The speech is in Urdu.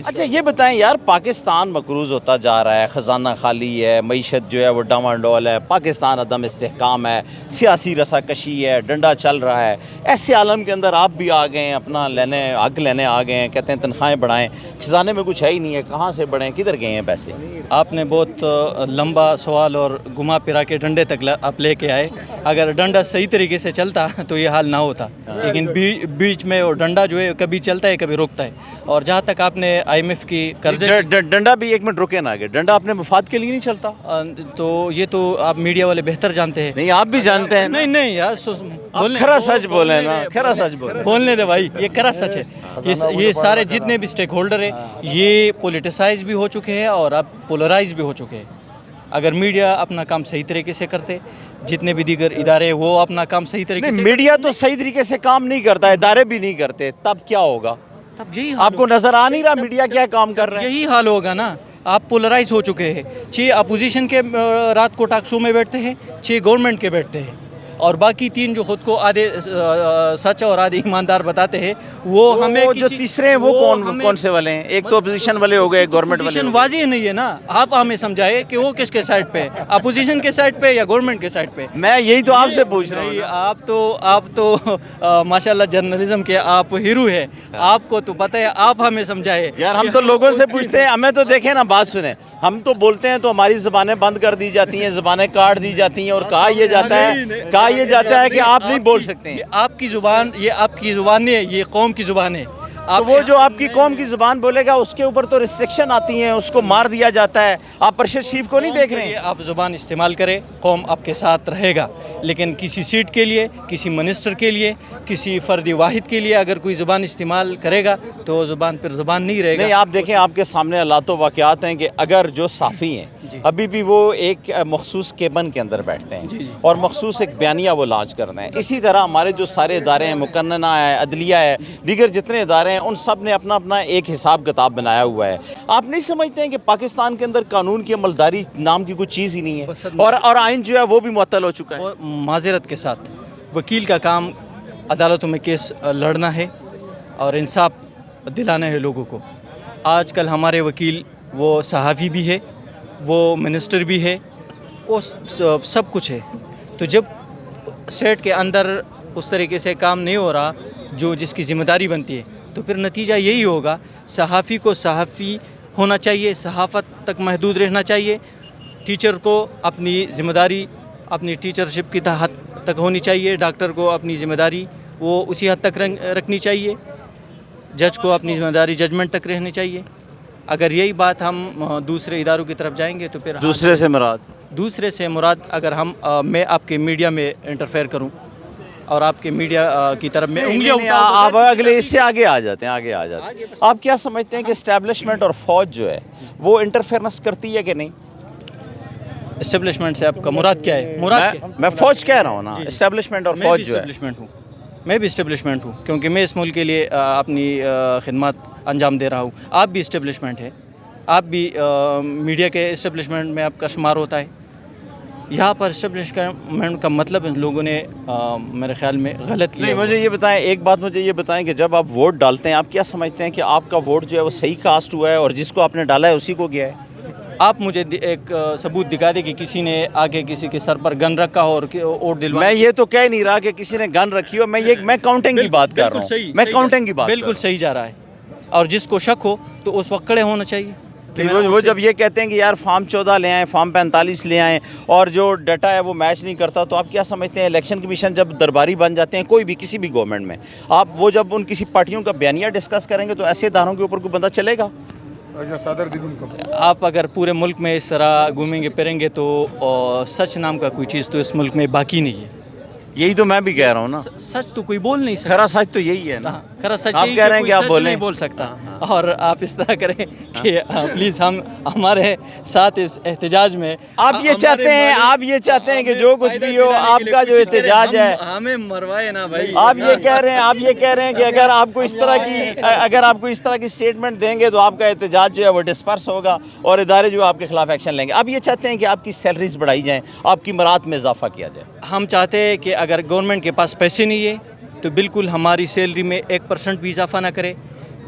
جائیں گے۔ اچھا یہ بتائیں یار، پاکستان مقروض ہوتا جا رہا ہے، خزانہ خالی ہے، معیشت جو ہے وہ ڈاواڈول ہے، پاکستان عدم استحکام ہے، سیاسی رساکشی ہے، ڈنڈا چل رہا ہے، ایسے عالم کے اندر آپ بھی آ گئے ہیں، اپنا حق لینے آ گئے ہیں، کہتے ہیں تنخواہیں بڑھائیں، خزانے میں کچھ ہے ہی نہیں ہے، کہاں سے بڑھیں، کدھر گئے ہیں پیسے؟ آپ نے بہت لمبا سوال اور گھما پھرا کے ڈنڈے تک آپ لے کے آئے۔ اگر ڈنڈا صحیح طریقے سے چلتا تو یہ حال نہ ہوتا، لیکن بیچ میں وہ ڈنڈا جو ہے کبھی چلتا ہے کبھی رکتا ہے۔ اور جہاں تک آپ نے IMF کی قرضے، ڈنڈا بھی ایک منٹ رکے نہ آگے، ڈنڈا اپنے مفاد کے لیے نہیں چلتا؟ تو یہ تو آپ میڈیا والے بہتر جانتے ہیں۔ نہیں آپ بھی جانتے ہیں۔ نہیں یار، کھرا سچ بولے نا، کھرا سچ بولے، بولنے دے بھائی، یہ کرا سچ ہے۔ یہ سارے جتنے بھی اسٹیک ہولڈر ہیں یہ پولیٹیسائز بھی ہو چکے ہیں اور اب پولرائز بھی ہو چکے ہیں۔ اگر میڈیا اپنا کام صحیح طریقے سے کرتے، جتنے بھی دیگر ادارے وہ اپنا کام صحیح طریقے سے، میڈیا تو صحیح طریقے سے کام نہیں کرتا، ادارے بھی نہیں کرتے، تب کیا ہوگا؟ تب یہی آپ کو نظر آ نہیں رہا میڈیا کیا کام کر رہے ہیں؟ یہی حال ہوگا نا۔ آپ پولرائز ہو چکے ہیں، 6 اپوزیشن کے رات کو ٹاک شو میں بیٹھتے ہیں، 6 گورنمنٹ کے بیٹھتے ہیں، اور باقی 3 جو خود کو آدھے سچ اور آدھے ایماندار بتاتے ہیں وہ ہمیں جو تیسرے ہیں وہ کون سے والے ہیں؟ ایک تو اپوزیشن والے ہو گئے، گورنمنٹ والے۔ اپوزیشن واضح نہیں ہے نا، آپ ہمیں سمجھائے کہ وہ کس کے سائڈ پہ، اپوزیشن کے سائڈ پہ یا گورنمنٹ کے سائڈ پہ؟ میں یہی تو آپ سے پوچھ رہا ہوں۔ آپ تو ماشاءاللہ جرنلزم کے آپ ہیرو ہیں، آپ کو تو پتہ ہے، آپ ہمیں سمجھائے۔ یار ہم تو لوگوں سے پوچھتے ہیں، ہمیں تو دیکھیں نا، بات سنیں، ہم تو بولتے ہیں تو ہماری زبانیں بند کر دی جاتی ہیں، زبانیں کاٹ دی جاتی ہیں، اور کہا یہ جاتا ہے کہ آپ نہیں بول سکتے ہیں۔ یہ آپ کی زبان نہیں ہے، یہ قوم کی زبان ہے۔ تو وہ جو آپ کی قوم کی زبان بولے گا اس کے اوپر تو ریسٹرکشن آتی ہیں، اس کو مار دیا جاتا ہے۔ آپ پرشد شریف کو نہیں دیکھ رہے ہیں؟ آپ زبان استعمال کریں، قوم آپ کے ساتھ رہے گا، لیکن کسی سیٹ کے لیے، کسی منسٹر کے لیے، کسی فرد واحد کے لیے اگر کوئی زبان استعمال کرے گا تو زبان پھر زبان نہیں رہے گا۔ نہیں، آپ دیکھیں، آپ کے سامنے حالات و واقعات ہیں کہ اگر جو صحافی ہیں ابھی بھی وہ ایک مخصوص کیبن کے اندر بیٹھتے ہیں اور مخصوص ایک بیانیہ وہ لانچ کرتے ہیں، اسی طرح ہمارے جو سارے ادارے ہیں، مقننہ ہے، عدلیہ ہے، دیگر جتنے ادارے ہیں، ان سب نے اپنا ایک حساب کتاب بنایا ہوا ہے۔ آپ نہیں سمجھتے ہیں کہ پاکستان کے اندر قانون کی عملداری نام کی کوئی چیز ہی نہیں ہے، اور آئین جو ہے وہ بھی معطل ہو چکا ہے؟ معذرت کے ساتھ، وکیل کا کام عدالتوں میں کیس لڑنا ہے اور انصاف دلانا ہے لوگوں کو۔ آج کل ہمارے وکیل وہ صحافی بھی ہے، وہ منسٹر بھی ہے، وہ سب کچھ ہے۔ تو جب اسٹیٹ کے اندر اس طریقے سے کام نہیں ہو رہا جو جس کی ذمہ داری بنتی ہے، تو پھر نتیجہ یہی ہوگا، صحافی کو صحافی ہونا چاہیے، صحافت تک محدود رہنا چاہیے، ٹیچر کو اپنی ذمہ داری اپنی ٹیچرشپ کی حد تک ہونی چاہیے، ڈاکٹر کو اپنی ذمہ داری وہ اسی حد تک رکھنی چاہیے، جج کو اپنی ذمہ داری ججمنٹ تک رہنی چاہیے۔ اگر یہی بات ہم دوسرے اداروں کی طرف جائیں گے تو پھر دوسرے سے مراد اگر میں آپ کے میڈیا میں انٹرفیئر کروں اور آپ کے میڈیا کی طرف میں انگلیاں آپ اگلے اس سے آگے آ جاتے ہیں۔ آپ کیا سمجھتے ہیں کہ اسٹیبلشمنٹ اور فوج جو ہے وہ انٹرفیئرنس کرتی ہے کہ نہیں؟ اسٹیبلشمنٹ سے آپ کا مراد کیا ہے؟ میں فوج کہہ رہا ہوں نا، اسٹیبلشمنٹ اور فوج جو ہے۔ میں بھی اسٹیبلشمنٹ ہوں، کیونکہ میں اس ملک کے لیے اپنی خدمات انجام دے رہا ہوں۔ آپ بھی اسٹیبلشمنٹ ہے، آپ بھی میڈیا کے اسٹیبلشمنٹ میں آپ کا شمار ہوتا ہے۔ یہاں پر اسٹیبلشمنٹ کا مطلب لوگوں نے میرے خیال میں غلط لیا۔ نہیں، مجھے یہ بتائیں، ایک بات مجھے یہ بتائیں کہ جب آپ ووٹ ڈالتے ہیں، آپ کیا سمجھتے ہیں کہ آپ کا ووٹ جو ہے وہ صحیح کاسٹ ہوا ہے اور جس کو آپ نے ڈالا ہے اسی کو گیا ہے؟ آپ مجھے ایک ثبوت دکھا دیں کہ کسی نے آگے کسی کے سر پر گن رکھا ہو اور ووٹ دلوایا۔ میں یہ تو کہہ نہیں رہا کہ کسی نے گن رکھی ہو، میں کاؤنٹنگ کی بات کر رہا ہوں، میں کاؤنٹنگ کی بات بالکل صحیح جا رہا ہے، اور جس کو شک ہو تو اس وقت کھڑے ہونا چاہیے۔ وہ جب یہ کہتے ہیں کہ یار فارم 14 لے آئیں، فارم 45 لے آئیں، اور جو ڈیٹا ہے وہ میچ نہیں کرتا، تو آپ کیا سمجھتے ہیں الیکشن کمیشن جب درباری بن جاتے ہیں کوئی بھی کسی بھی گورنمنٹ میں، وہ جب ان کسی پارٹیوں کا بیانیہ ڈسکس کریں گے تو ایسے اداروں کے اوپر کوئی بندہ چلے گا؟ آپ اگر پورے ملک میں اس طرح گھومیں گے پھریں گے تو سچ نام کا کوئی چیز تو اس ملک میں باقی نہیں ہے۔ یہی تو میں بھی کہہ رہا ہوں نا، سچ تو کوئی بول نہیں سکتا، کھرا سچ تو یہی ہے نا، کھرا سچ آپ کہہ رہے ہیں کہ آپ بولیں، نہیں بول سکتا۔ اور آپ اس طرح کریں کہ پلیز ہمارے ساتھ اس احتجاج میں آپ یہ چاہتے ہیں کہ جو کچھ بھی ہو آپ کا جو احتجاج ہے ہمیں مروائے نا بھائی۔ آپ یہ کہہ رہے ہیں کہ اگر آپ کو اس طرح کی سٹیٹمنٹ دیں گے تو آپ کا احتجاج جو ہے وہ ڈسپرس ہوگا اور ادارے جو آپ کے خلاف ایکشن لیں گے۔ آپ یہ چاہتے ہیں کہ آپ کی سیلریز بڑھائی جائیں، آپ کی مراد میں اضافہ کیا جائے؟ ہم چاہتے ہیں کہ اگر گورنمنٹ کے پاس پیسے نہیں ہے تو بالکل ہماری سیلری میں 1% بھی اضافہ نہ کرے،